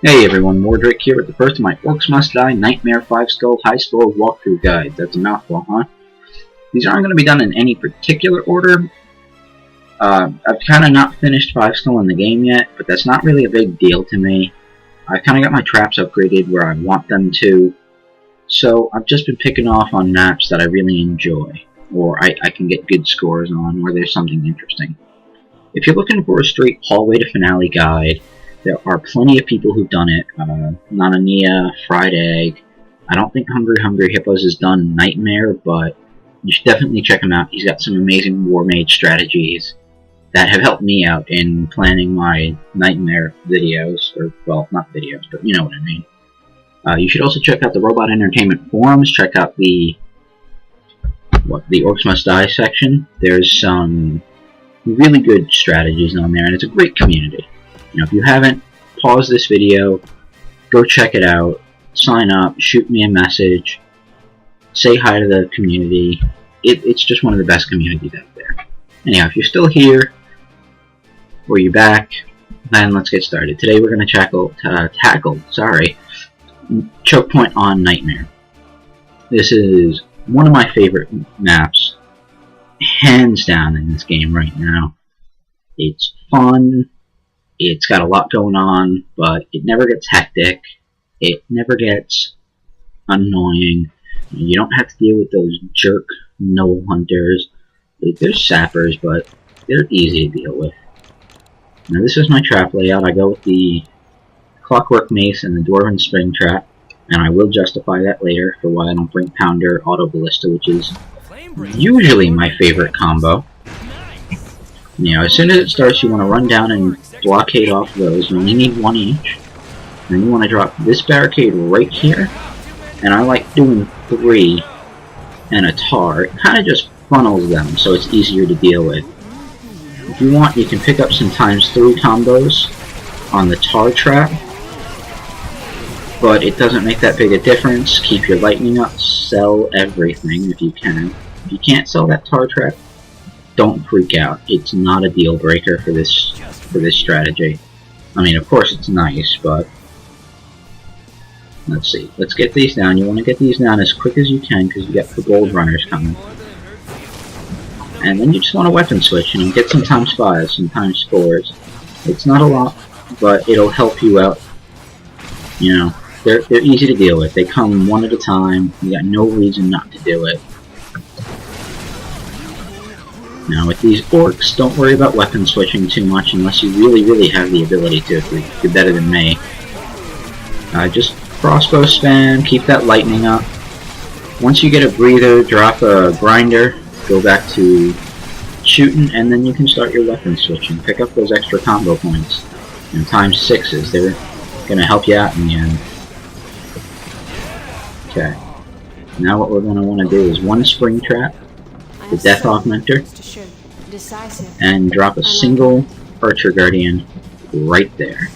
Hey everyone, Mordrick here with the first of my Orcs Must Die Nightmare 5 Skull High Score walkthrough guides. That's a mouthful, huh? These aren't going to be done in any particular order. I've kind of not finished 5 Skull in the game yet, but that's not really a big deal to me. I kind of got my traps upgraded where I want them to, so I've just been picking off on maps that I really enjoy, or I can get good scores on, where there's something interesting. If you're looking for a straight hallway to finale guide, there are plenty of people who've done it. Nanania, Fried Egg. I don't think Hungry Hippos has done Nightmare, but you should definitely check him out. He's got some amazing War Mage strategies that have helped me out in planning my Nightmare videos. Or, well, not videos, but you know what I mean. You should also check out the Robot Entertainment forums. Check out the Orcs Must Die section. There's some really good strategies on there, and it's a great community. You know, if you haven't, pause this video, go check it out, sign up, shoot me a message, say hi to the community. It's just one of the best communities out there. Anyhow, if you're still here, or you're back, then let's get started. Today we're going to tackle Chokepoint on Nightmare. This is one of my favorite maps, hands down, in this game right now. It's fun. It's got a lot going on, but it never gets hectic. It never gets annoying. You don't have to deal with those jerk gnoll hunters. There's sappers, but they're easy to deal with. Now this is my trap layout. I go with the Clockwork Mace and the Dwarven Spring Trap, and I will justify that later for why I don't bring Pounder Auto Ballista, which is usually my favorite combo. You know, as soon as it starts, you want to run down and blockade off those. You only need one each. Then you want to drop this barricade right here. And I like doing 3 and a tar. It kind of just funnels them, so it's easier to deal with. If you want, you can pick up some ×3 combos on the tar trap. But it doesn't make that big a difference. Keep your lightning up. Sell everything if you can. If you can't sell that tar trap, don't freak out. It's not a deal breaker for this strategy. I mean, of course it's nice, but let's see. Let's get these down. You want to get these down as quick as you can because you got the gold runners coming. And then you just want to weapon switch and get some ×5s, some ×4s. It's not a lot, but it'll help you out. You know, they're easy to deal with. They come one at a time. You got no reason not to do it. Now with these orcs, don't worry about weapon switching too much unless you really have the ability to. If you're better than me. Just crossbow spam, keep that lightning up. Once you get a breather, drop a grinder, go back to shooting, and then you can start your weapon switching. Pick up those extra combo points. And ×6s, they're going to help you out in the end. Okay. Now what we're going to want to do is one spring trap, the Death Augmenter, and drop a single Archer Guardian right there.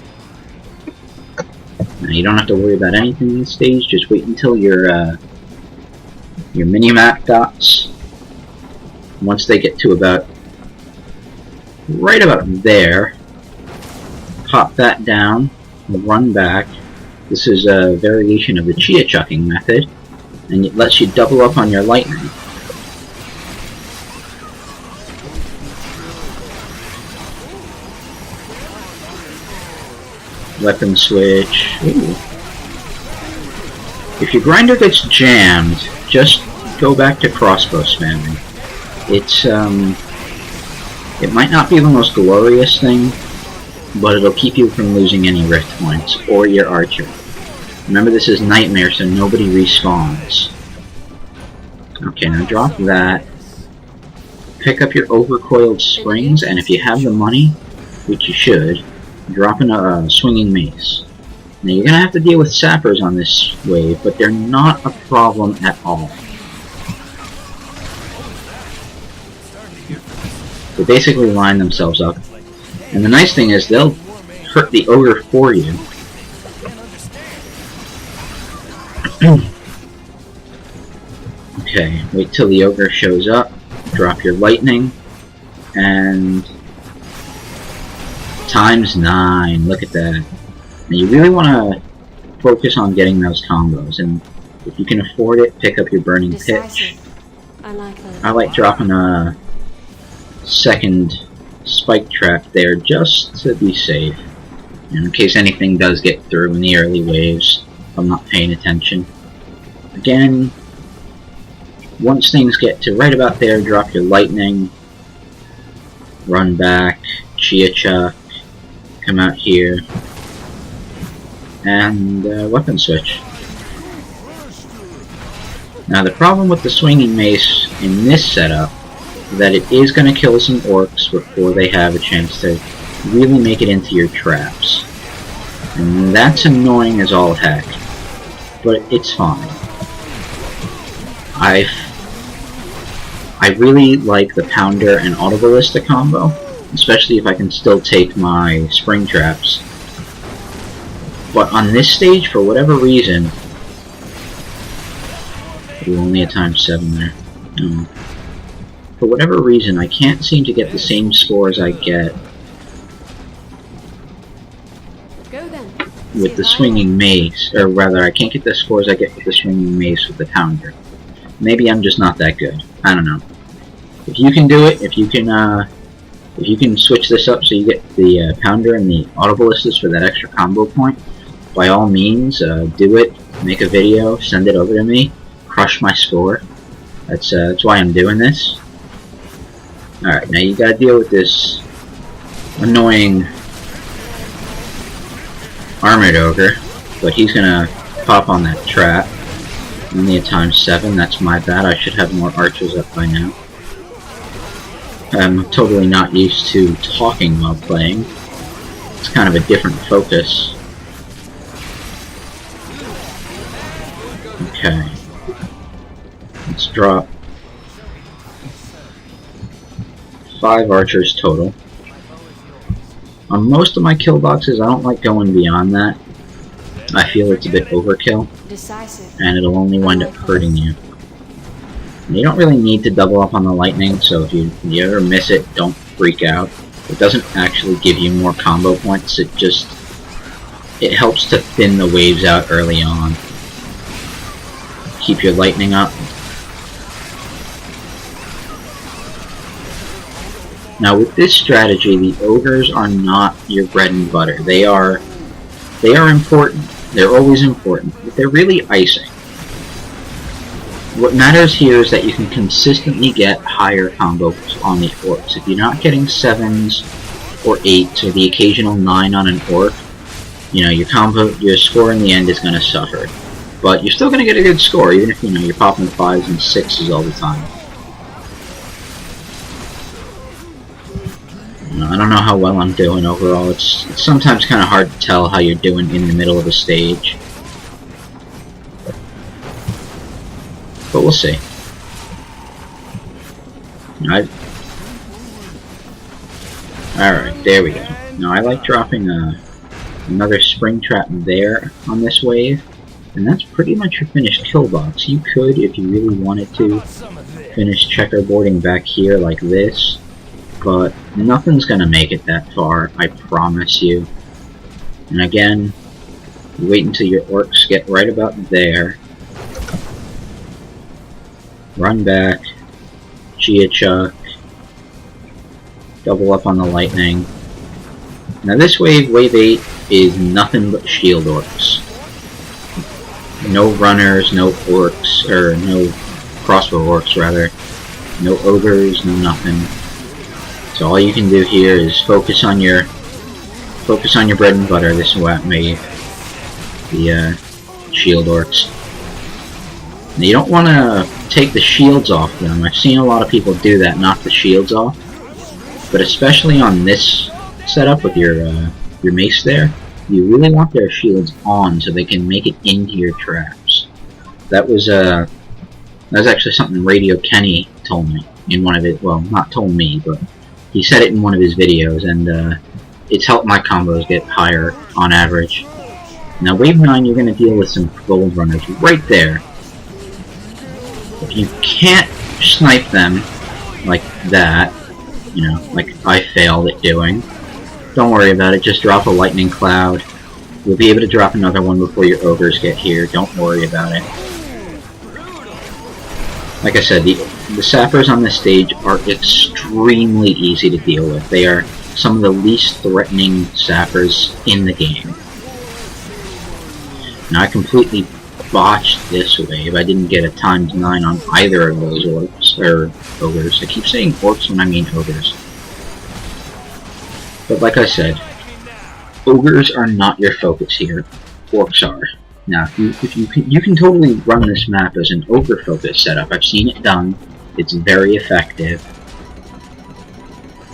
Now you don't have to worry about anything in this stage, just wait until your mini-map dots, once they get to right about there, pop that down, run back. This is a variation of the Chia Chucking method, and it lets you double up on your lightning. Weapon switch. Ooh. If your grinder gets jammed, just go back to crossbow spamming. It might not be the most glorious thing, but it'll keep you from losing any rift points, or your archer. Remember, this is Nightmare, so nobody respawns. Okay, now drop that. Pick up your overcoiled springs, and if you have the money, which you should, drop in a swinging mace. Now you're going to have to deal with sappers on this wave, but they're not a problem at all. They basically line themselves up. And the nice thing is they'll hurt the ogre for you. Okay, wait till the ogre shows up, drop your lightning, and ×9, look at that. And you really want to focus on getting those combos, and if you can afford it, pick up your Burning Pitch. I like dropping a second spike trap there just to be safe, in case anything does get through in the early waves if I'm not paying attention. Again, once things get to right about there, drop your lightning, run back, Chia Chuck, come out here, and weapon switch. Now the problem with the swinging mace in this setup is that it is going to kill some orcs before they have a chance to really make it into your traps. And that's annoying as all heck, but it's fine. I really like the Pounder and Autoballista combo, especially if I can still take my spring traps. But on this stage, for whatever reason, ooh, only a ×7 there. For whatever reason, I can't seem to get the same scores I get with the swinging mace, or rather, I can't get the scores I get with the swinging mace with the Pounder. Maybe I'm just not that good. I don't know. If you can do it, if you can switch this up so you get the Pounder and the Autoballistas for that extra combo point, by all means, do it. Make a video, send it over to me, crush my score. That's why I'm doing this. Alright, now you gotta deal with this annoying Armored Ogre, but he's gonna pop on that trap. Only a ×7, that's my bad. I should have more archers up by now. I'm totally not used to talking while playing. It's kind of a different focus. Okay. Let's drop 5 archers total. On most of my kill boxes, I don't like going beyond that. I feel it's a bit overkill, and it'll only wind up hurting you. And you don't really need to double up on the lightning, so if you ever miss it, don't freak out. It doesn't actually give you more combo points, it helps to thin the waves out early on. Keep your lightning up. Now with this strategy, the ogres are not your bread and butter. They are important. They're always important, but they're really icing. What matters here is that you can consistently get higher combos on the orcs. If you're not getting 7s or 8s or the occasional 9 on an orc, your score in the end is going to suffer. But you're still going to get a good score, even if you're popping 5s and 6s all the time. I don't know how well I'm doing overall. It's sometimes kind of hard to tell how you're doing in the middle of a stage. But we'll see. Alright, there we go. Now I like dropping another spring trap there on this wave. And that's pretty much your finished kill box. You could, if you really wanted to, finish checkerboarding back here like this. But nothing's gonna make it that far, I promise you. And again, you wait until your orcs get right about there. Run back, Chia Chuck, double up on the lightning. Now this wave, wave 8, is nothing but shield orcs. No runners, no orcs, or no crossbow orcs rather. No ogres, no nothing. So all you can do here is focus on your bread and butter, this wave, the shield orcs. Now you don't want to take the shields off them. I've seen a lot of people do that, knock the shields off. But especially on this setup with your mace there, you really want their shields on so they can make it into your traps. That was actually something Radio Kenny told me in one of it. Well, not told me, but he said it in one of his videos, and it's helped my combos get higher on average. Now wave 9, you're going to deal with some gold runners right there. If you can't snipe them like that, like I failed at doing, don't worry about it, just drop a lightning cloud, You'll be able to drop another one before your ogres get here. Don't worry about it. Like I said, the sappers on this stage are extremely easy to deal with. They are some of the least threatening sappers in the game. Now, I completely botched this wave. I didn't get a ×9 on either of those orcs, or ogres. I keep saying orcs when I mean ogres. But like I said, ogres are not your focus here. Orcs are. Now, if you can totally run this map as an ogre focus setup. I've seen it done. It's very effective.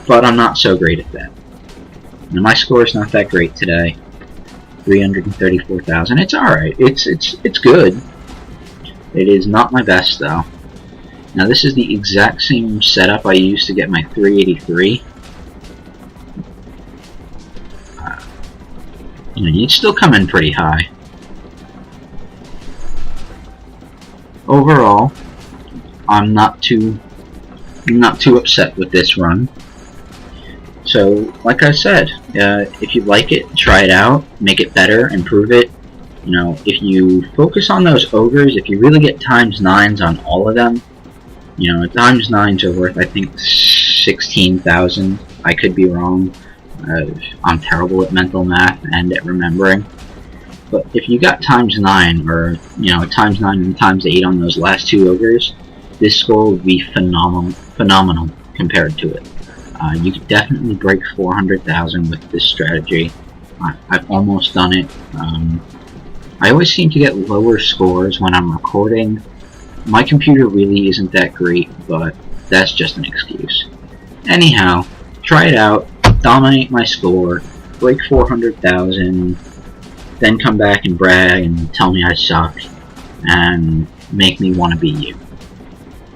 But I'm not so great at that. Now, my score is not that great today. 334,000. It's alright. It's good. It is not my best though. Now, this is the exact same setup I used to get my 383. You'd still come in pretty high. Overall, I'm not too upset with this run. So, like I said, if you like it, try it out, make it better, improve it. You know, if you focus on those ogres, if you really get ×9s on all of them, you know, ×9s are worth, I think, 16,000. I could be wrong. I'm terrible at mental math and at remembering. But if you got ×9, or, you know, ×9 and ×8 on those last two ogres, this score would be phenomenal compared to it. You could definitely break 400,000 with this strategy. I've almost done it. I always seem to get lower scores when I'm recording. My computer really isn't that great, but that's just an excuse. Anyhow, try it out, dominate my score, break 400,000, then come back and brag and tell me I suck, and make me want to beat you.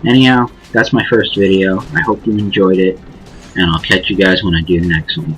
Anyhow, that's my first video. I hope you enjoyed it, and I'll catch you guys when I do the next one.